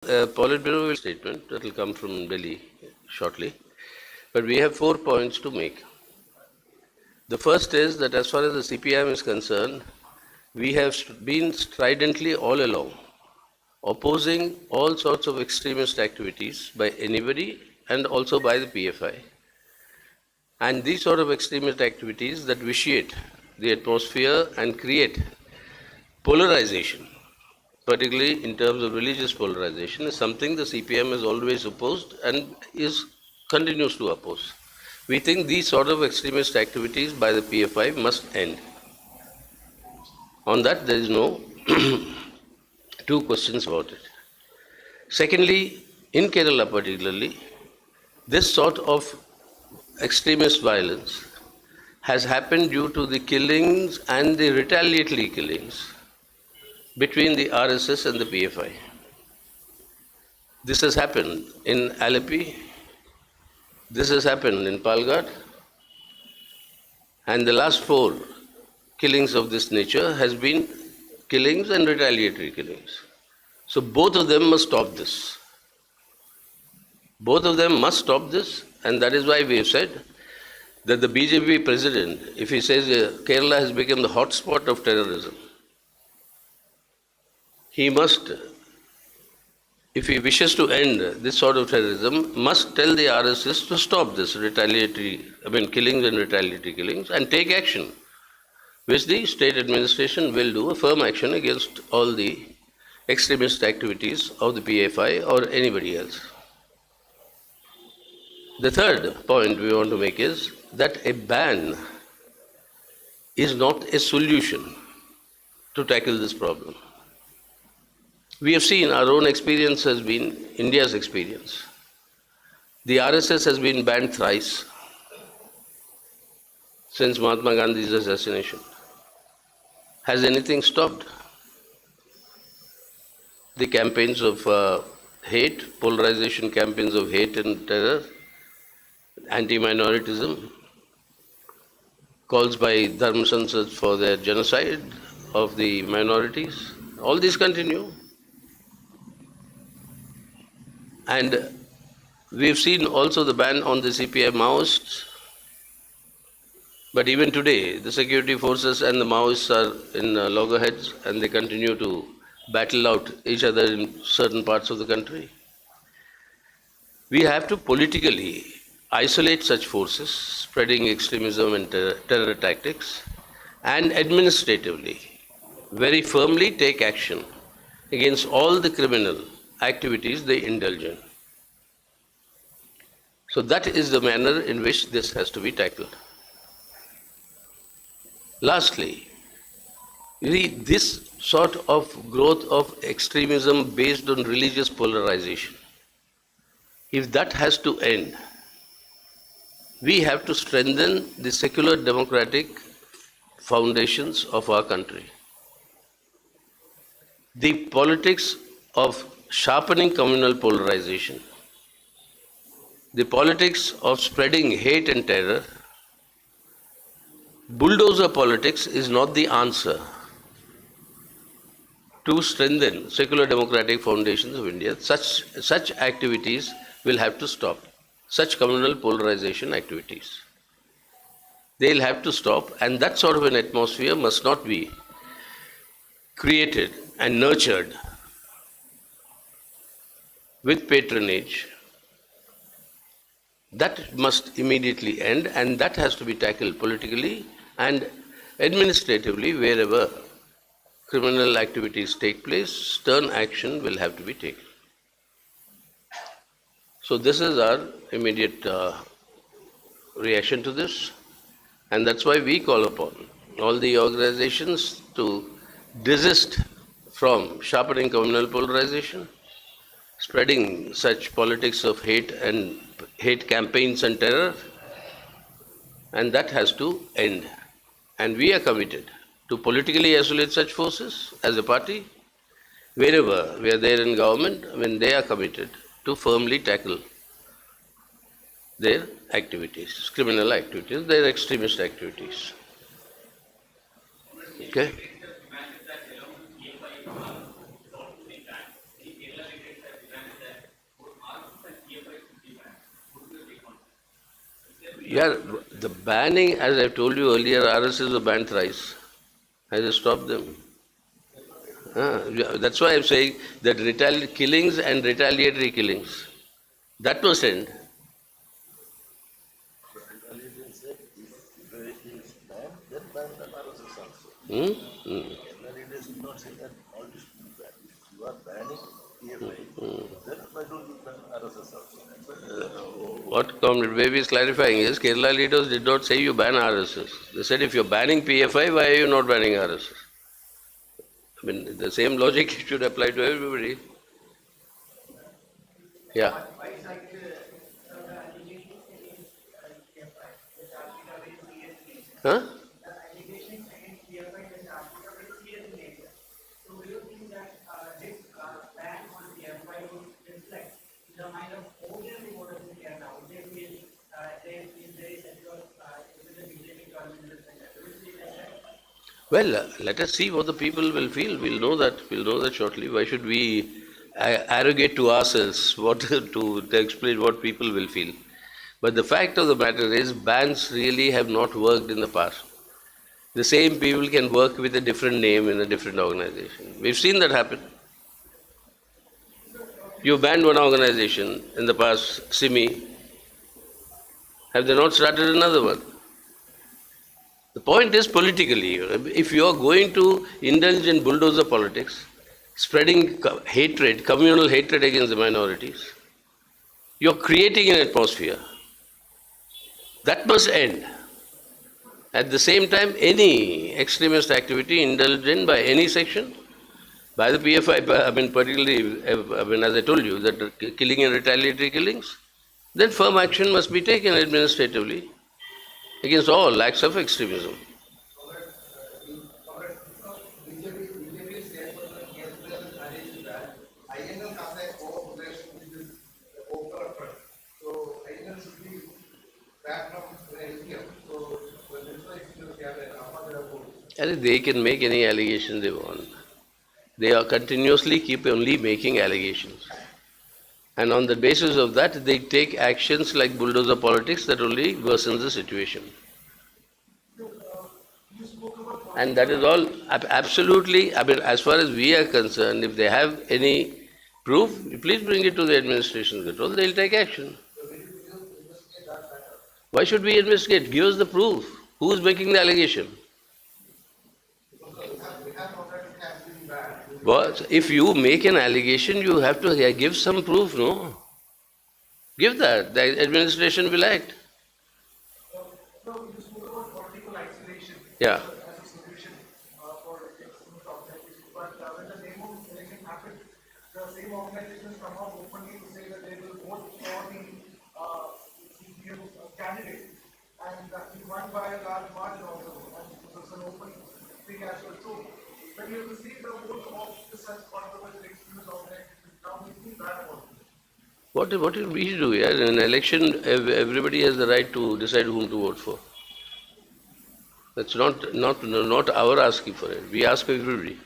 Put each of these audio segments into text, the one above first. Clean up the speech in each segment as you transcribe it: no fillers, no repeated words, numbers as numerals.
A Politburo statement that will come from Delhi shortly, but we have 4 points to make. The first is that as far as the CPIM is concerned, we have been stridently all along opposing all sorts of extremist activities by anybody and also by the PFI. And these sort of extremist activities that vitiate the atmosphere and create polarization, particularly in terms of religious polarization, is something the CPM has always opposed and continues to oppose. We think these sort of extremist activities by the PFI must end. On that, there is no two questions about it. Secondly, in Kerala particularly, this sort of extremist violence has happened due to the killings and the retaliatory killings between the RSS and the PFI. This has happened in Alleppey, this has happened in Palghat, and the last 4 killings of this nature has been killings and retaliatory killings. So both of them must stop this. Both of them must stop this, and that is why we have said that the BJP president, if he says Kerala has become the hotspot of terrorism, he must, if he wishes to end this sort of terrorism, must tell the RSS to stop this killings and retaliatory killings and take action, which the state administration will do, a firm action against all the extremist activities of the PFI or anybody else. The third point we want to make is that a ban is not a solution to tackle this problem. We have seen our own experience has been India's experience. The RSS has been banned thrice since Mahatma Gandhi's assassination. Has anything stopped? The campaigns of hate, polarization campaigns of hate and terror, anti-minoritism, calls by Dharma Sansad for their genocide of the minorities, all these continue. And we've seen also the ban on the CPI Maoists. But even today, the security forces and the Maoists are in loggerheads and they continue to battle out each other in certain parts of the country. We have to politically isolate such forces spreading extremism and terror tactics, and administratively, very firmly take action against all the criminal activities they indulge in. So that is the manner in which this has to be tackled. Lastly, this sort of growth of extremism based on religious polarization, if that has to end, we have to strengthen the secular democratic foundations of our country. The politics of sharpening communal polarization, the politics of spreading hate and terror, bulldozer politics is not the answer to strengthen secular democratic foundations of India. Such activities will have to stop. Such communal polarization activities. They'll have to stop, and that sort of an atmosphere must not be created and nurtured with patronage. That must immediately end, and that has to be tackled politically and administratively. Wherever criminal activities take place, stern action will have to be taken. So this is our immediate reaction to this, and that's why we call upon all the organizations to desist from sharpening communal polarization, spreading such politics of hate and hate campaigns and terror, and that has to end. And we are committed to politically isolate such forces as a party. Wherever we are there in government, when they are committed to firmly tackle their activities, criminal activities, their extremist activities. Okay? Yeah, the banning, as I told you earlier, RSS was banned thrice. Has it stopped them? Yeah, that's why I'm saying that killings and retaliatory killings, that must end. Hmm? Hmm. What Comrade Baby is clarifying is Kerala leaders did not say you ban RSS. They said if you're banning PFI, why are you not banning RSS? I mean, the same logic should apply to everybody. Yeah. Huh? Well, let us see what the people will feel. We'll know that. We'll know that shortly. Why should we arrogate to ourselves what to explain what people will feel? But the fact of the matter is, bans really have not worked in the past. The same people can work with a different name in a different organization. We've seen that happen. You banned one organization in the past, SIMI. Have they not started another one? The point is politically, if you are going to indulge in bulldozer politics, spreading hatred, communal hatred against the minorities, you're creating an atmosphere. That must end. At the same time, any extremist activity indulged in by any section, by the PFI, I mean, particularly, I mean, as I told you, that killing and retaliatory killings, then firm action must be taken administratively against all acts of extremism. And they can make any allegations they want. They are continuously keep only making allegations. And on the basis of that, they take actions like bulldozer politics that only worsens the situation. And that is all absolutely, I mean, as far as we are concerned, if they have any proof, please bring it to the administration control, they'll take action. Why should we investigate? Give us the proof. Who is making the allegation? But if you make an allegation, you have to give some proof, no? Give that. The administration will act. Yeah. What did we do? Yeah? In an election, everybody has the right to decide whom to vote for. That's not our asking for it. We ask everybody.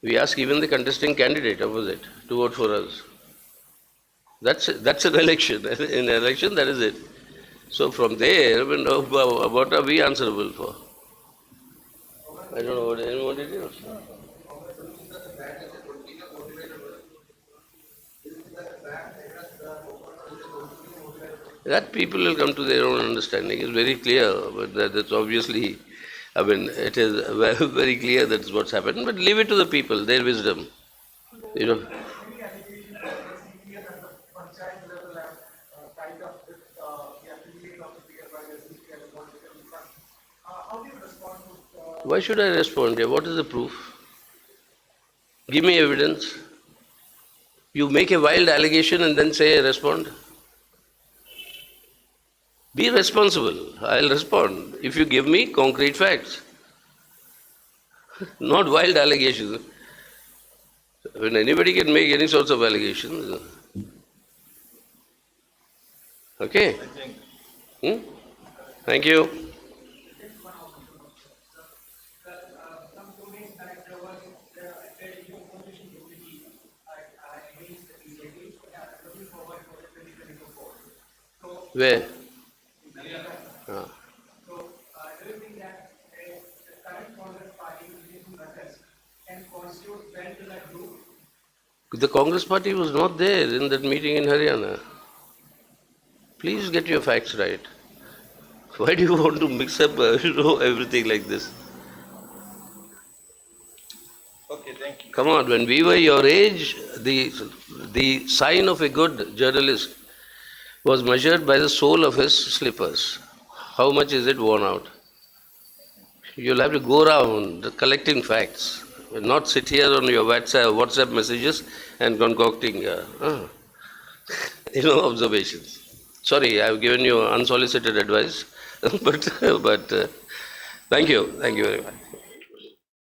We ask even the contesting candidate opposite to vote for us. That's an election. In an election, that is it. So from there, I mean, what are we answerable for? I don't know what anyone it is. That people will come to their own understanding. It's very clear, but that's obviously, I mean, it is very clear that's what's happened. But leave it to the people, their wisdom. You know, why should I respond here? What is the proof? Give me evidence. You make a wild allegation and then say I respond. Be responsible. I'll respond if you give me concrete facts, not wild allegations. When anybody can make any sorts of allegations. Okay? Hmm? Thank you. Where? The Congress party was not there in that meeting in Haryana. Please get your facts right. Why do you want to mix up everything like this? Okay, thank you. Come on, when we were your age, the sign of a good journalist was measured by the sole of his slippers. How much is it worn out? You'll have to go around collecting facts, not sit here on your WhatsApp messages and concocting, observations. Sorry, I've given you unsolicited advice, but thank you very much.